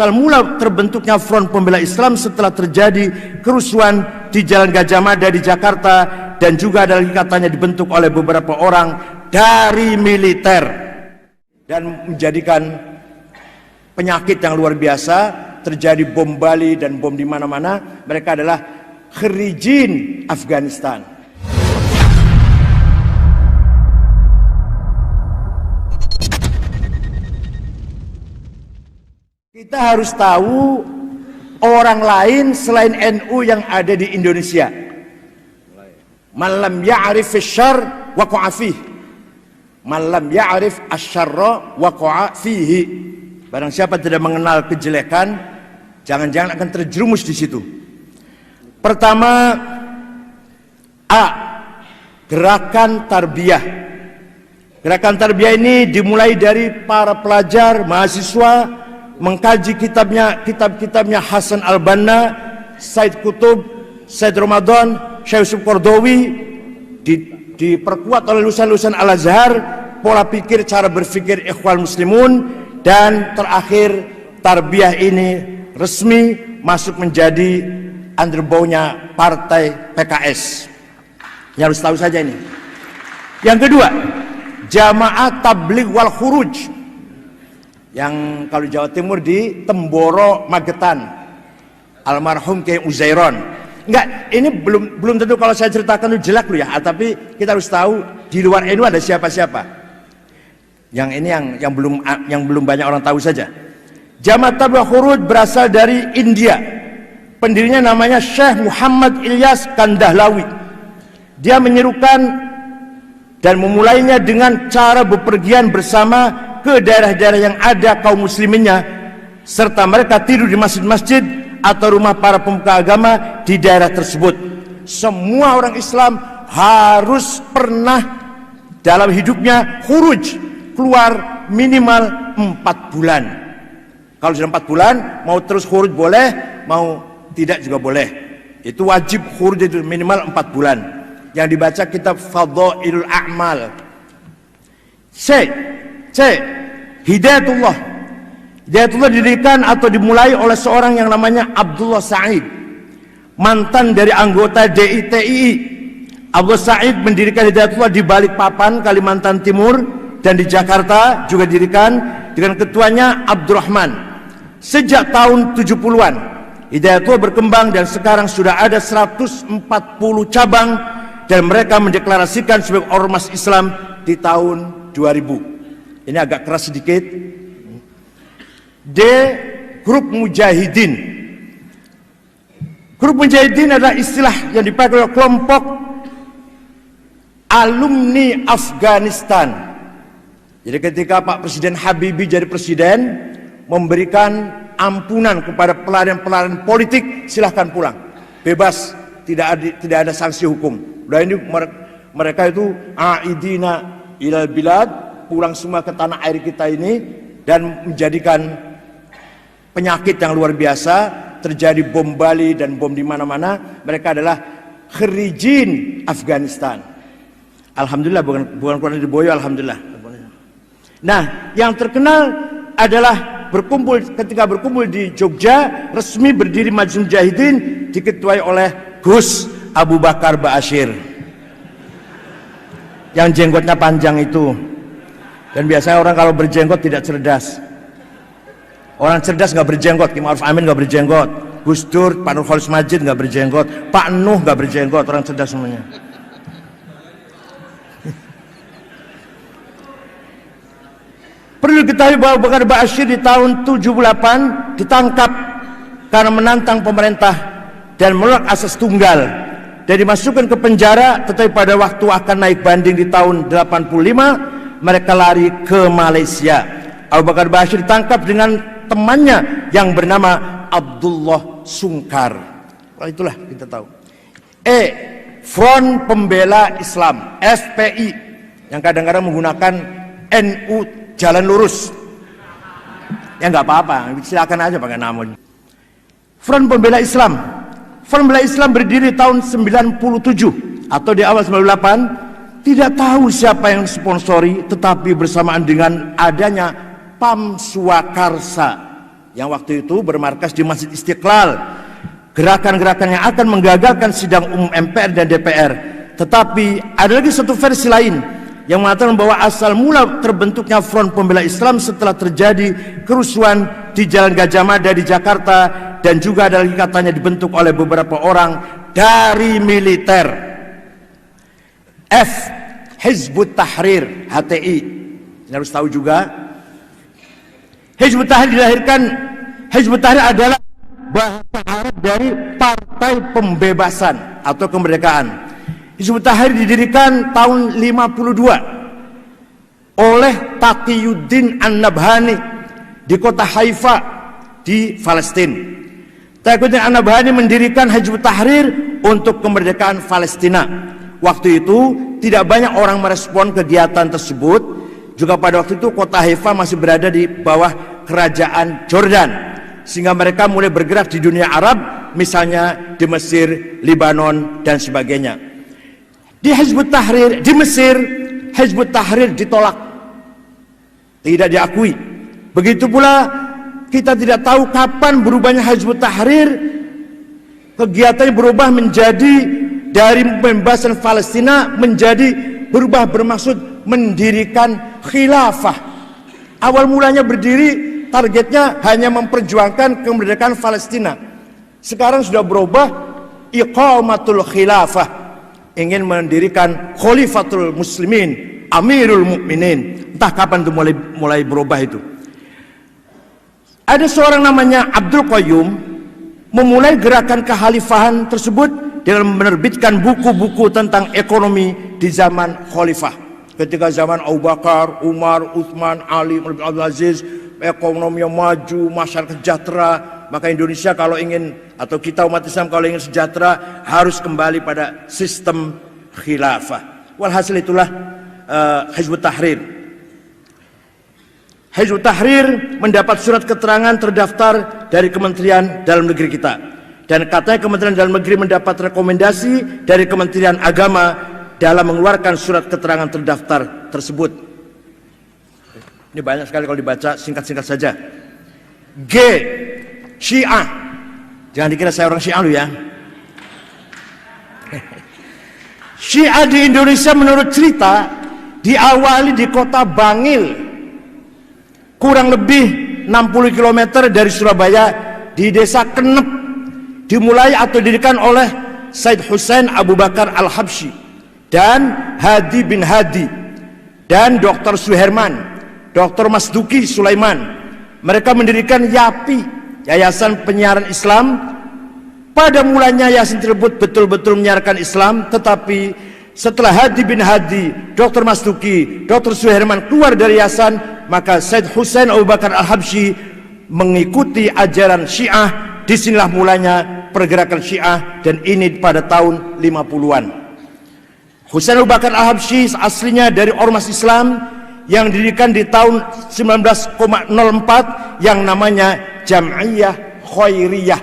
asal mula terbentuknya Front Pembela Islam setelah terjadi kerusuhan di Jalan Gajah Mada di Jakarta, dan juga ada lagi katanya dibentuk oleh beberapa orang dari militer dan menjadikan penyakit yang luar biasa. Terjadi bom Bali dan bom di mana-mana. Mereka adalah Kharijin Afghanistan. Kita harus tahu orang lain selain NU yang ada di Indonesia. Man lam ya'rif asy-syarr waqa'a fihi. Man lam ya'rif asy-syarra waqa'a fihi. Barang siapa tidak mengenal kejelekan, jangan-jangan akan terjerumus di situ. Pertama, A. Gerakan tarbiyah. Gerakan tarbiyah ini dimulai dari para pelajar, mahasiswa, mengkaji kitab-kitabnya Hasan al-Banna, Said Qutb, Said Ramadan, Syekh Yusuf Qaradawi, diperkuat oleh lulusan-lulusan Al-Azhar, pola pikir, cara berpikir Ikhwan Muslimun, dan terakhir tarbiyah ini resmi masuk menjadi underbownya partai PKS. Yang harus tahu saja ini. Yang kedua, Jamaah Tabligh wal Khuruj, yang kalau Jawa Timur di Temboro Magetan, almarhum Kiai Uzairon. Enggak, ini belum tentu kalau saya ceritakan itu jelek loh ya, tapi kita harus tahu di luar NU ada siapa-siapa. Yang ini yang belum banyak orang tahu saja. Jamaah Tabligh Khuruj berasal dari India. Pendirinya namanya Syekh Muhammad Ilyas Kandahlawi. Dia menyerukan dan memulainya dengan cara bepergian bersama ke daerah-daerah yang ada kaum musliminnya, serta mereka tidur di masjid-masjid atau rumah para pemuka agama di daerah tersebut. Semua orang Islam harus pernah dalam hidupnya khuruj, keluar minimal 4 bulan. Kalau sudah 4 bulan, mau terus khuruj boleh, mau tidak juga boleh. Itu wajib khuruj, itu minimal 4 bulan. Yang dibaca kitab Fadhailul A'mal. C. Hidayatullah. Hidayatullah didirikan atau dimulai oleh seorang yang namanya Abdullah Said, mantan dari anggota DITII. Abdullah Said mendirikan Hidayatullah di Balikpapan, Kalimantan Timur, dan di Jakarta juga didirikan dengan ketuanya Abdurrahman. Sejak tahun 70-an, Hidayatullah berkembang dan sekarang sudah ada 140 cabang, dan mereka mendeklarasikan sebagai ormas Islam di tahun 2000. Ini agak keras sedikit. D. Grup Mujahidin. Grup Mujahidin adalah istilah yang dipakai oleh kelompok alumni Afghanistan. Jadi ketika Pak Presiden Habibie jadi presiden, memberikan ampunan kepada pelarian-pelarian politik, silahkan pulang, bebas, tidak ada sanksi hukum. Dan ini mereka itu aidina ilal bilad, pulang semua ke tanah air kita ini, dan menjadikan penyakit yang luar biasa. Terjadi bom Bali dan bom di mana-mana. Mereka adalah Kharijin Afghanistan. Alhamdulillah, bukan keluar dari Boyo, alhamdulillah. Nah, yang terkenal adalah ketika berkumpul di Jogja, resmi berdiri Majelis Mujahidin, diketuai oleh Gus Abu Bakar Ba'asyir, yang jenggotnya panjang itu. Dan biasanya orang kalau berjenggot tidak cerdas. Orang cerdas nggak berjenggot. Ki Ma'ruf Amin nggak berjenggot, Gus Dur, Pak Nurholis Majid nggak berjenggot, Pak Nuh nggak berjenggot. Orang cerdas semuanya. Perlu diketahui bahwa Abu Bakar Ba'asyir di tahun 78 ditangkap karena menantang pemerintah dan menolak asas tunggal, dan dimasukkan ke penjara. Tetapi pada waktu akan naik banding di tahun 85, mereka lari ke Malaysia. Abu Bakar Ba'asyir ditangkap dengan temannya yang bernama Abdullah Sungkar. Itulah kita tahu. E. Front Pembela Islam, FPI, yang kadang-kadang menggunakan NU jalan lurus. Ya nggak apa-apa, silakan aja pakai nama. Front Pembela Islam. Front Pembela Islam berdiri tahun 97 atau di awal 98. Tidak tahu siapa yang sponsori, tetapi bersamaan dengan adanya PAM Swakarsa, yang waktu itu bermarkas di Masjid Istiqlal. Gerakan-gerakan yang akan menggagalkan sidang umum MPR dan DPR. Tetapi ada lagi satu versi lain yang mengatakan bahwa asal mula terbentuknya Front Pembela Islam setelah terjadi kerusuhan di Jalan Gajah Mada di Jakarta, dan juga ada lagi katanya dibentuk oleh beberapa orang dari militer. F. Hizbut Tahrir, HTI. Kita harus tahu juga Hizbut Tahrir adalah bahasa Arab dari Partai Pembebasan atau Kemerdekaan. Hizbut Tahrir didirikan tahun 52 oleh Taqiyuddin An-Nabhani di kota Haifa di Palestina. Taqiyuddin An-Nabhani mendirikan Hizbut Tahrir untuk kemerdekaan Palestina. Waktu itu tidak banyak orang merespon kegiatan tersebut. Juga pada waktu itu kota Haifa masih berada di bawah kerajaan Jordan, sehingga mereka mulai bergerak di dunia Arab, misalnya di Mesir, Lebanon, dan sebagainya. Di Hizbut Tahrir di Mesir, Hizbut Tahrir ditolak, tidak diakui. Begitu pula kita tidak tahu kapan berubahnya Hizbut Tahrir. Kegiatannya berubah menjadi dari pembebasan Palestina menjadi berubah bermaksud mendirikan khilafah. Awal mulanya berdiri targetnya hanya memperjuangkan kemerdekaan Palestina. Sekarang sudah berubah iqamatul khilafah, ingin mendirikan khalifatul muslimin, amirul mukminin. Entah kapan itu mulai berubah itu. Ada seorang namanya Abdul Qayyum memulai gerakan kekhalifahan tersebut dengan menerbitkan buku-buku tentang ekonomi di zaman khalifah. Ketika zaman Abu Bakar, Umar, Utsman, Ali, Abdul Aziz, ekonomi yang maju, masyarakat sejahtera, maka Indonesia kalau ingin, atau kita umat Islam kalau ingin sejahtera, harus kembali pada sistem khilafah. Walhasil itulah Hizbut Tahrir. Hizbut Tahrir mendapat surat keterangan terdaftar dari Kementerian Dalam Negeri kita. Dan katanya Kementerian Dalam Negeri mendapat rekomendasi dari Kementerian Agama dalam mengeluarkan surat keterangan terdaftar tersebut. Ini banyak sekali kalau dibaca, singkat-singkat saja. G. Syiah. Jangan dikira saya orang Syiah lu ya. Syiah di Indonesia menurut cerita diawali di kota Bangil, kurang lebih 60 km dari Surabaya, di desa Kenep. Dimulai atau didirikan oleh Said Hussein Abu Bakar Al-Habsyi dan Hadi bin Hadi dan Dr. Suherman, Dr. Masduki Sulaiman. Mereka mendirikan YAPI, Yayasan Penyiaran Islam. Pada mulanya yayasan tersebut betul-betul menyiarkan Islam, tetapi setelah Hadi bin Hadi, Dr. Masduki, Dr. Suherman keluar dari yayasan, maka Said Hussein Abu Bakar Al-Habsyi mengikuti ajaran Syiah. Disinilah mulanya pergerakan Syiah, dan ini pada tahun 50-an. Husain Abu Bakar Al-Habsyi aslinya dari Ormas Islam yang didirikan di tahun 1904 yang namanya Jam'iyah Khairiyah.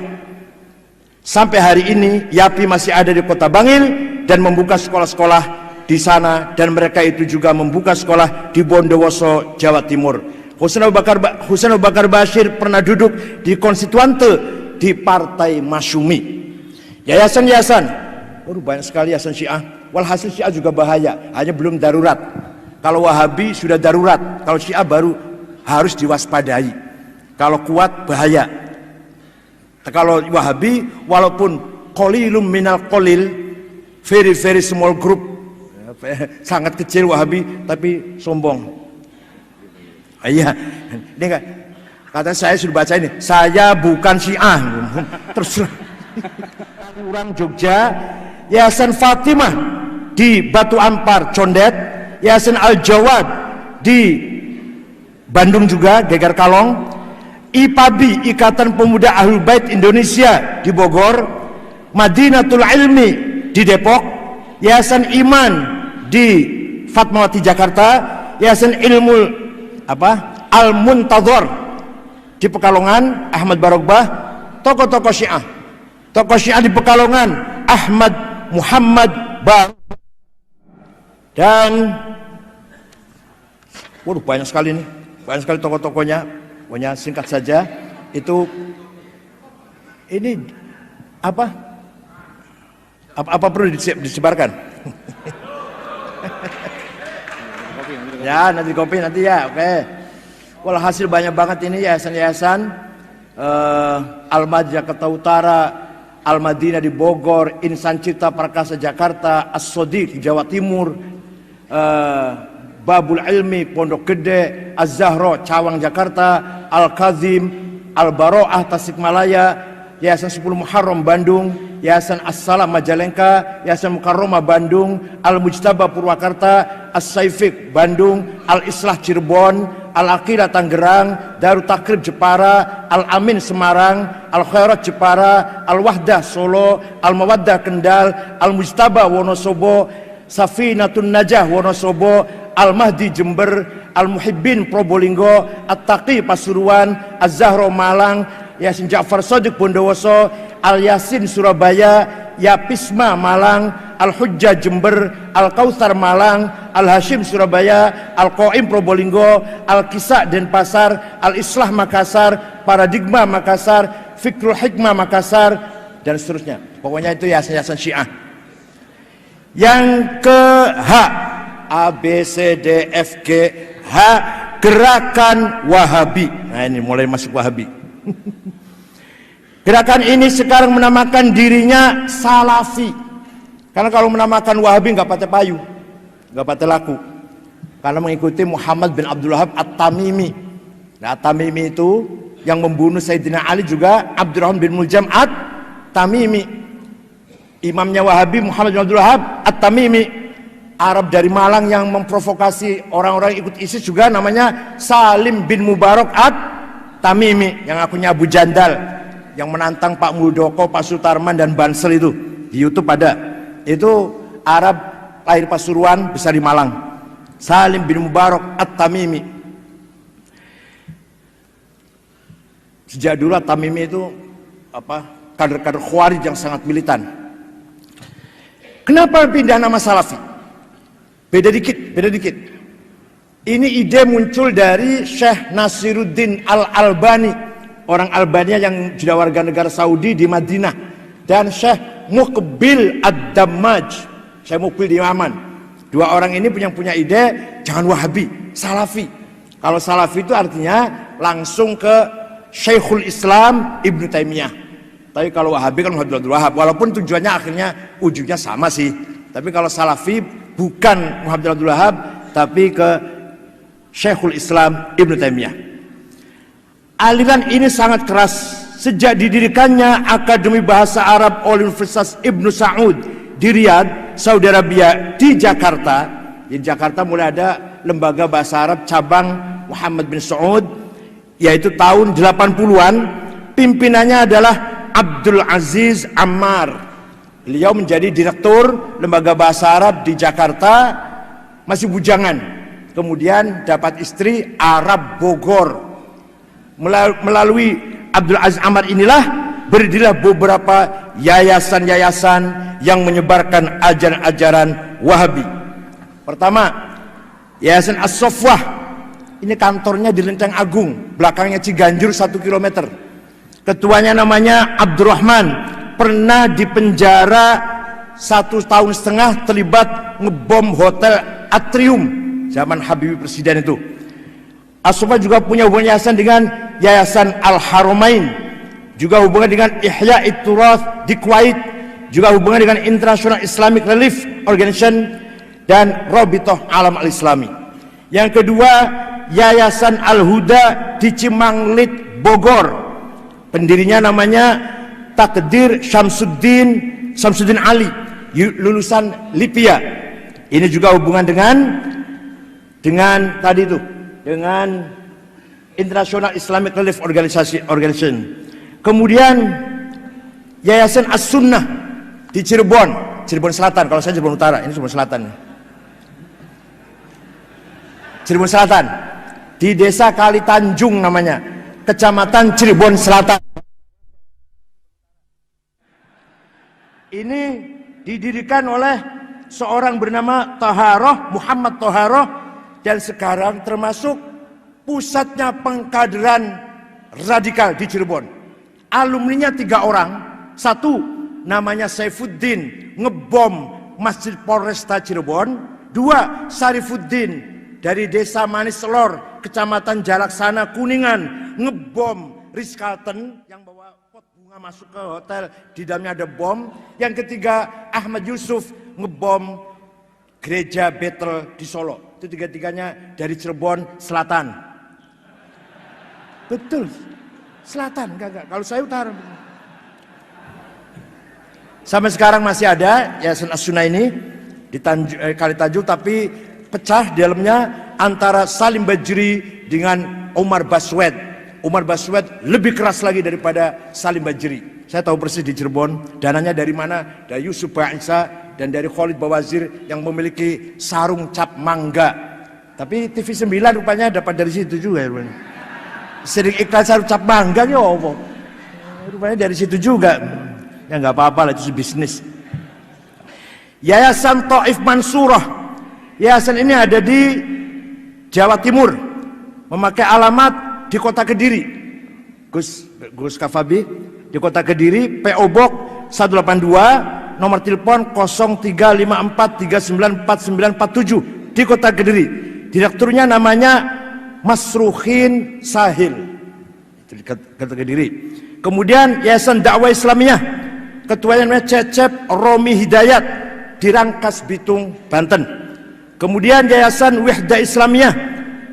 Sampai hari ini YAPI masih ada di kota Bangil dan membuka sekolah-sekolah di sana, dan mereka itu juga membuka sekolah di Bondowoso, Jawa Timur. Husain Abu Bakar Bashir pernah duduk di konstituante di Partai Masyumi. Yayasan-yayasan, banyak sekali yayasan Syiah. Walhasil Syiah juga bahaya, hanya belum darurat. Kalau Wahabi sudah darurat, kalau Syiah baru harus diwaspadai. Kalau kuat bahaya. Kalau Wahabi walaupun qalilum minal qalil, very very small group, sangat kecil Wahabi tapi sombong. Iya, ini enggak. Kata saya sudah baca ini, saya bukan Syiah. Terserah. Orang Jogja, Yayasan Fatimah di Batu Ampar, Condet, Yayasan Al-Jawad di Bandung juga, Geger Kalong, IPABI, Ikatan Pemuda Ahlul Bait Indonesia di Bogor, Madinatul Ilmi di Depok, Yayasan Iman di Fatmawati Jakarta, Yayasan Ilmu Al-Muntadhar di Pekalongan, Ahmad Barogbah. Tokoh-tokoh Syiah, tokoh Syiah di Pekalongan, Ahmad Muhammad Barogbah. Dan banyak sekali nih, banyak sekali tokoh-tokohnya. Pokoknya singkat saja, Itu ini apa perlu disebarkan? Ya, nanti kopi nanti ya. Oke. Walhasil banyak banget ini yayasan-yayasan. Al-Mad Jakarta Utara, Al-Madinah di Bogor, Insan Cipta Prakasa Jakarta, As-Sodiq di Jawa Timur, Babul Ilmi Pondok Gede, Az-Zahra Cawang Jakarta, Al-Kazim Al-Baro'ah Tasikmalaya, Yayasan 10 Muharram Bandung, Yayasan As-Salam Majalengka, Yayasan Mukarramah Bandung, Al-Mujtaba Purwakarta, As-Saifiq Bandung, Al-Islah Cirebon, Al-Aqidah Tangerang, Darut Takrib Jepara, Al-Amin Semarang, Al-Khairat Jepara, Al-Wahdah Solo, Al-Mawaddah Kendal, Al-Mujtaba Wonosobo, Safinatun Najah Wonosobo, Al-Mahdi Jember, Al-Muhibbin Probolinggo, At-Taqi Pasuruan, Az-Zahra Malang, Yasin Ja'far Shadiq Bondowoso, Al-Yasin Surabaya, Yapisma Malang, Al-Hujjah Jember, Al-Kautsar Malang, Al-Hashim Surabaya, Al-Qaim Probolinggo, Al-Kisah Denpasar, Al-Islah Makassar, Paradigma Makassar, Fikrul Hikmah Makassar, dan seterusnya. Pokoknya itu yayasan-yayasan Syiah. Yang ke H, A, B, C, D, F, G, H, Gerakan Wahabi. Nah ini mulai masuk Wahabi. Gerakan ini sekarang menamakan dirinya Salafi. Karena kalau menamakan Wahabi nggak pakai payu, nggak pakai laku. Karena mengikuti Muhammad bin Abdul Wahab At-Tamimi. Nah, At-Tamimi itu yang membunuh Sayyidina Ali juga Abdurrahman bin Muljam At-Tamimi. Imamnya Wahabi Muhammad bin Abdul Wahab At-Tamimi. Arab dari Malang yang memprovokasi orang-orang ikut ISIS juga namanya Salim bin Mubarak At-Tamimi, yang akunya Abu Jandal, yang menantang Pak Muldoko, Pak Sutarman dan Bansel itu di YouTube ada. Itu Arab lahir Pasuruan, besar di Malang. Salim bin Mubarak At-Tamimi. Sejak dulu At-Tamimi itu kader-kader Khawarij yang sangat militan. Kenapa pindah nama Salafi? Beda dikit. Ini ide muncul dari Syekh Nasiruddin Al-Albani, orang Albania yang sudah warga negara Saudi di Madinah, dan Syekh Muqbil Ad-Dammaj, Syekh Muqbil di Yaman. Dua orang ini punya ide jangan Wahabi, Salafi. Kalau Salafi itu artinya langsung ke Syekhul Islam Ibnu Taimiyah. Tapi kalau Wahabi kan Muhammad bin Wahab, walaupun tujuannya akhirnya ujungnya sama sih. Tapi kalau Salafi bukan Muhammad bin Abdul Wahab, tapi ke Syekhul Islam Ibnu Taimiyah. Aliran ini sangat keras sejak didirikannya Akademi Bahasa Arab oleh Universitas Ibnu Saud di Riyadh, Saudi Arabia, di Jakarta. Di Jakarta mulai ada lembaga bahasa Arab cabang Muhammad bin Saud, yaitu tahun 80-an. Pimpinannya adalah Abdul Aziz Ammar. Beliau menjadi direktur lembaga bahasa Arab di Jakarta, masih bujangan. Kemudian dapat istri Arab Bogor. Melalui Abdul Aziz Ammar inilah berdirilah beberapa yayasan-yayasan yang menyebarkan ajaran-ajaran Wahabi. Pertama, Yayasan As-Sofwah. Ini kantornya di Lenteng Agung, belakangnya Ciganjur 1 km. Ketuanya namanya Abdurrahman. Pernah dipenjara 1,5 tahun terlibat ngebom hotel Atrium zaman Habibie presiden itu. As-Sofwah juga punya hubungan yayasan dengan Yayasan Al-Haramain, juga hubungan dengan Ihya It-Turath di Kuwait, juga hubungan dengan International Islamic Relief Organization dan Rabithah Alam Al-Islami. Yang kedua, Yayasan Al-Huda di Cimanglit, Bogor. Pendirinya namanya Takdir Syamsuddin Ali, lulusan Libya. Ini juga hubungan dengan tadi itu, dengan International Islamic Relief Organization. Kemudian Yayasan As-Sunnah di Cirebon Selatan. Kalau saya Cirebon Utara, ini Cirebon Selatan. Cirebon Selatan, di Desa Kali Tanjung namanya, Kecamatan Cirebon Selatan. Ini didirikan oleh seorang bernama Taharoh, Muhammad Taharoh, dan sekarang termasuk pusatnya pengkaderan radikal di Cirebon. Alumninya 3 orang. 1 namanya Saifuddin, ngebom Masjid Polresta Cirebon. 2 Syarifuddin dari Desa Manis Selor, Kecamatan Jalaksana, Kuningan, ngebom Ritz-Carlton yang bawa pot bunga masuk ke hotel, di dalamnya ada bom. Yang ketiga Ahmad Yusuf, ngebom Gereja Bethel di Solo. Itu 3-tiganya dari Cirebon Selatan. Betul, Selatan, enggak. Kalau saya utara. Sampai sekarang masih ada Yayasan As-Sunnah ini di Kali Tanjung, tapi pecah di dalamnya antara Salim Bajri dengan Umar Baswed. Umar Baswed lebih keras lagi daripada Salim Bajri. Saya tahu persis di Cirebon, dananya dari mana? Dari Yusuf Ba'isa dan dari Khalid Bawazir yang memiliki sarung cap mangga. Tapi TV 9 rupanya dapat dari situ juga. Sering iklan sarung cap mangga ya apa? Rupanya dari situ juga. Ya nggak apa-apa lah, itu bisnis. Yayasan Taif Mansurah. Yayasan ini ada di Jawa Timur, memakai alamat di Kota Kediri. Gus Kafabi di Kota Kediri, PO Box 182, nomor telepon 0354394947 di Kota Kediri. Direkturnya namanya Masruhin Sahil di Kota Kediri. Kemudian Yayasan Dakwah Islamiyah, ketuanya namanya Cecep Romi Hidayat di Rangkas Bitung, Banten. Kemudian Yayasan Wihda Islamiyah.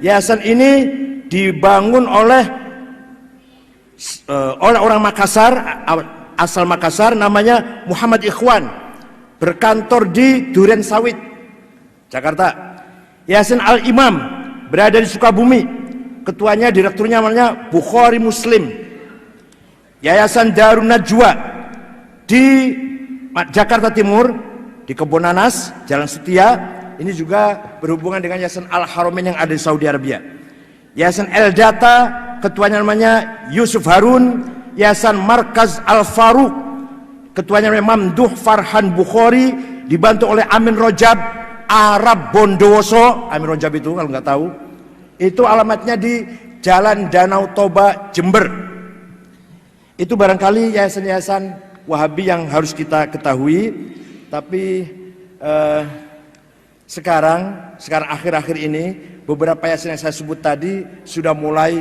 Yayasan ini dibangun oleh orang Makassar, asal Makassar, namanya Muhammad Ikhwan, berkantor di Duren Sawit, Jakarta. Yayasan Al-Imam berada di Sukabumi. Ketuanya, direkturnya namanya Bukhari Muslim. Yayasan Darun Najwa di Jakarta Timur, di Kebon Nanas, Jalan Setia. Ini juga berhubungan dengan Yayasan Al-Haramain yang ada di Saudi Arabia. Yayasan El Data, ketuanya namanya Yusuf Harun. Yayasan Markaz Al-Faruq, ketuanya namanya Mamduh Farhan Bukhari, dibantu oleh Amin Rojab Arab Bondowoso. Amin Rojab itu kalau nggak tahu, itu alamatnya di Jalan Danau Toba, Jember. Itu barangkali yayasan-yayasan Wahabi yang harus kita ketahui. Tapi sekarang akhir-akhir ini beberapa yayasan yang saya sebut tadi sudah mulai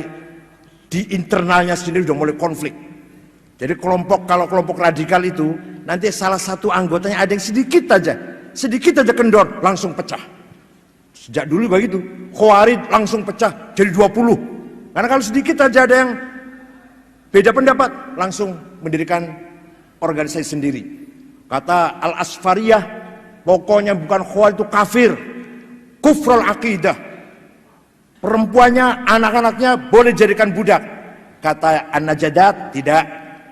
di internalnya sendiri sudah mulai konflik. Jadi kalau kelompok radikal itu nanti salah satu anggotanya ada yang sedikit aja kendor, langsung pecah. Sejak dulu begitu, Khawarij langsung pecah jadi 20. Karena kalau sedikit aja ada yang beda pendapat, langsung mendirikan organisasi sendiri. Kata Al-Asfariyah, pokoknya bukan Khawarij itu kafir, kufrul akidah. Perempuannya, anak-anaknya boleh jadikan budak. Kata An-Najadat, tidak,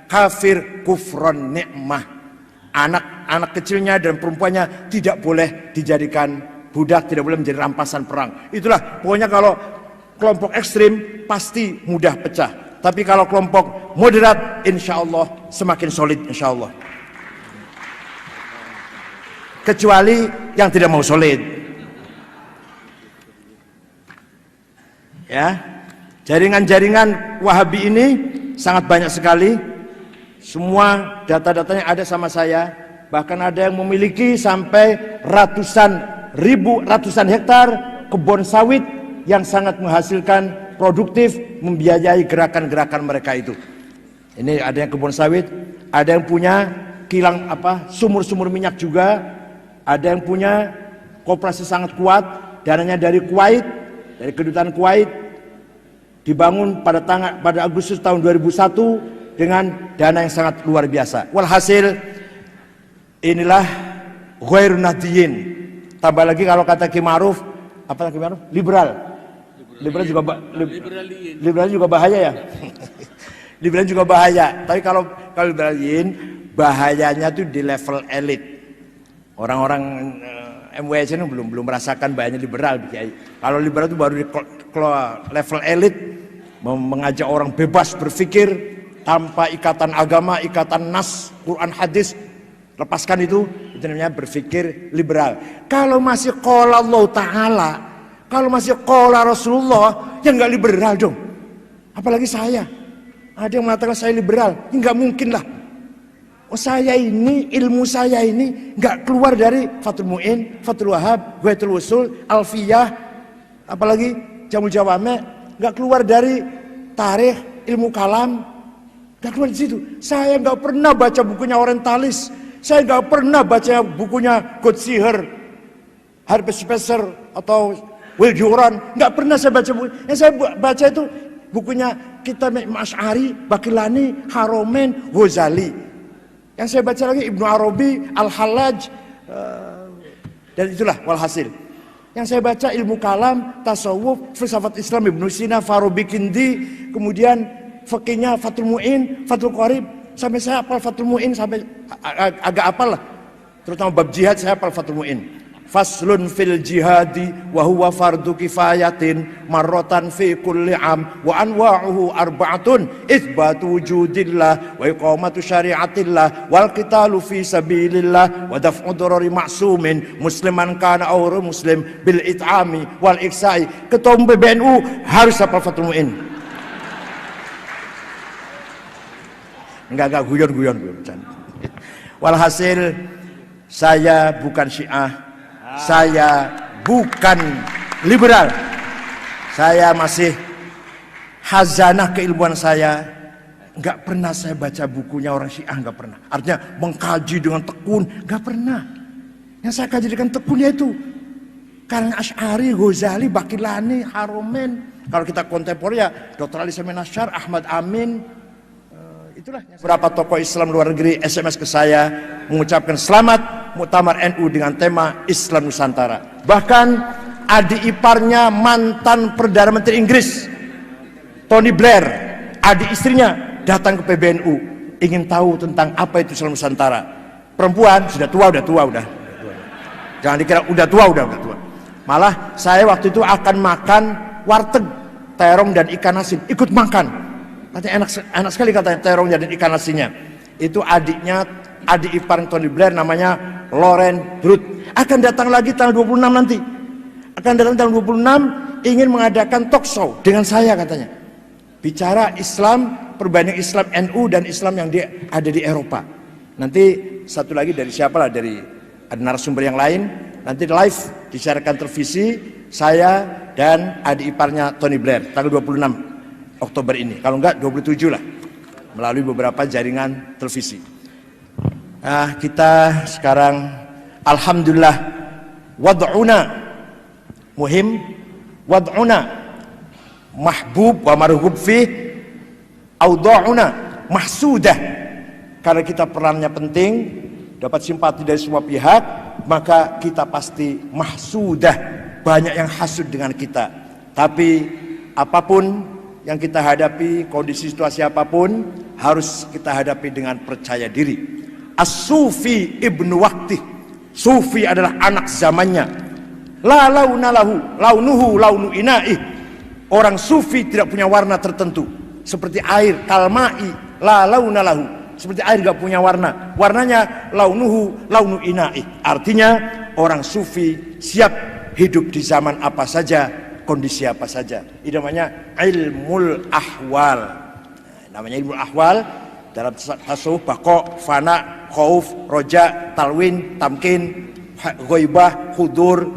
kafir kufron nikmah. Anak kecilnya dan perempuannya tidak boleh dijadikan budak, tidak boleh menjadi rampasan perang. Itulah pokoknya kalau kelompok ekstrim pasti mudah pecah. Tapi kalau kelompok moderat, insya Allah semakin solid, insya Allah. Kecuali yang tidak mau solid. Ya, jaringan-jaringan Wahabi ini sangat banyak sekali. Semua data-datanya ada sama saya. Bahkan ada yang memiliki sampai ratusan hektar kebun sawit yang sangat menghasilkan, produktif, membiayai gerakan-gerakan mereka itu. Ini ada yang kebun sawit, ada yang punya kilang sumur-sumur minyak juga, ada yang punya koperasi sangat kuat, dananya dari Kuwait, dari kedutaan Kuwait, dibangun pada Agustus tahun 2001 dengan dana yang sangat luar biasa. Walhasil inilah ghairun nahdiyin. Tambah lagi kalau kata Ki Ma'ruf, apa Ki Ma'ruf? Liberal juga bahaya ya. Liberal juga bahaya. Tapi kalau liberalin, bahayanya tuh di level elit. Orang-orang MWS ini belum merasakan bahayanya liberal. Kalau liberal itu baru di level elit, mengajak orang bebas berpikir tanpa ikatan agama, ikatan nas, Quran, hadis. Lepaskan itu namanya berpikir liberal. Kalau masih qala Allah Ta'ala, kalau masih qala Rasulullah, ya nggak liberal dong. Apalagi saya. Ada yang mengatakan saya liberal, nggak mungkin lah. Oh, saya ini, ilmu saya ini nggak keluar dari Fathul Mu'in, Fathul Wahab, Ghayatul Wusul, Alfiyah, apalagi Jamul Jawame, nggak keluar dari tarikh, ilmu kalam, nggak keluar di situ. Saya nggak pernah baca bukunya Orientalis, saya nggak pernah baca bukunya Godsiher, Harvey Spencer atau Will Durant, nggak pernah saya baca buku. Yang saya baca itu bukunya Kitab Asy'ari, Bakilani, Haromen, Ghazali. Yang saya baca lagi Ibnu Arabi, Al-Hallaj, dan itulah walhasil. Yang saya baca ilmu kalam, tasawuf, filsafat Islam Ibnu Sina, Farabi Kindi, kemudian fikihnya Fathul Mu'in, Fathul Qarib, sampai saya hafal Fathul Mu'in sampai agak hafal lah. Terutama bab jihad saya hafal Fathul Mu'in. Faslun fil jihadi wa huwa fardu kifayatin marratan fi kulli am wa anwa'uhu arba'atun itsbatu wujudillah wa iqamatu syari'atillah wal qitalu fi sabilillah wa daf'u darari ma'sumin musliman kana aw muslim bil it'ami wal ihsa'i. Ketua umum PBNU harus hafal Fathul Mu'in. Enggak guyon. Walhasil saya bukan Syiah, saya bukan liberal, saya masih khazanah keilmuan saya. Nggak pernah saya baca bukunya orang Syiah, nggak pernah. Artinya mengkaji dengan tekun, nggak pernah. Yang saya kaji dengan tekunnya itu karena Asy'ari, Ghazali, Bakilani, Haromen. Kalau kita kontemporer ya Dr. Ali Samin Asy'ar, Ahmad Amin. Itulah beberapa tokoh Islam luar negeri SMS ke saya mengucapkan selamat Muktamar NU dengan tema Islam Nusantara. Bahkan adik iparnya mantan Perdana Menteri Inggris Tony Blair, adik istrinya datang ke PBNU ingin tahu tentang apa itu Islam Nusantara. Perempuan sudah tua. Jangan dikira udah tua. Malah saya waktu itu akan makan warteg terong dan ikan asin, ikut makan. Katanya enak sekali katanya terong dan ikan asinnya. Itu adik ipar Tony Blair namanya Lauren Brut. Akan datang lagi tanggal 26 nanti. Akan datang tanggal 26 ingin mengadakan talk show dengan saya katanya. Bicara Islam, perbandingan Islam NU dan Islam yang ada di Eropa. Nanti satu lagi dari siapa lah, dari ada narasumber yang lain. Nanti live disiarkan televisi saya dan adik iparnya Tony Blair tanggal 26 Oktober ini, kalau enggak 27 lah, melalui beberapa jaringan televisi. Nah, kita sekarang alhamdulillah wad'una muhim, wad'una mahbub wa marhub fi, awda'una mahsudah. Karena kita perannya penting, dapat simpati dari semua pihak, maka kita pasti mahsudah, banyak yang hasud dengan kita. Tapi apapun yang kita hadapi, kondisi situasi apapun, harus kita hadapi dengan percaya diri. As-Sufi ibnu Waqti, Sufi adalah anak zamannya. La launa lahu, launuhu launu ina'i. Orang Sufi tidak punya warna tertentu, seperti air, kalma'i, la launa lahu, seperti air gak punya warna. Warnanya launuhu launu ina'i. Artinya orang Sufi siap hidup di zaman apa saja, kondisi apa saja. Ini namanya ilmul ahwal. Namanya ilmul ahwal dalam tasawuf, baqo, fana, khauf, roja, talwin, tamkin, ghaibah, hudur,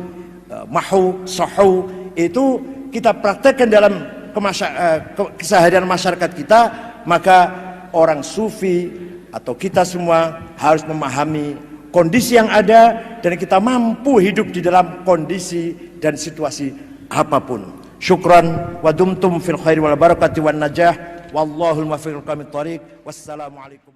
mahu, sahu. Itu kita praktekkan dalam keseharian masyarakat kita. Maka orang Sufi atau kita semua harus memahami kondisi yang ada dan kita mampu hidup di dalam kondisi dan situasi apapun. Syukran wa dumtum fil khairi wal barakati wan najah wallahul muwaffiq ila aqwamit thoriq. Wassalamualaikum.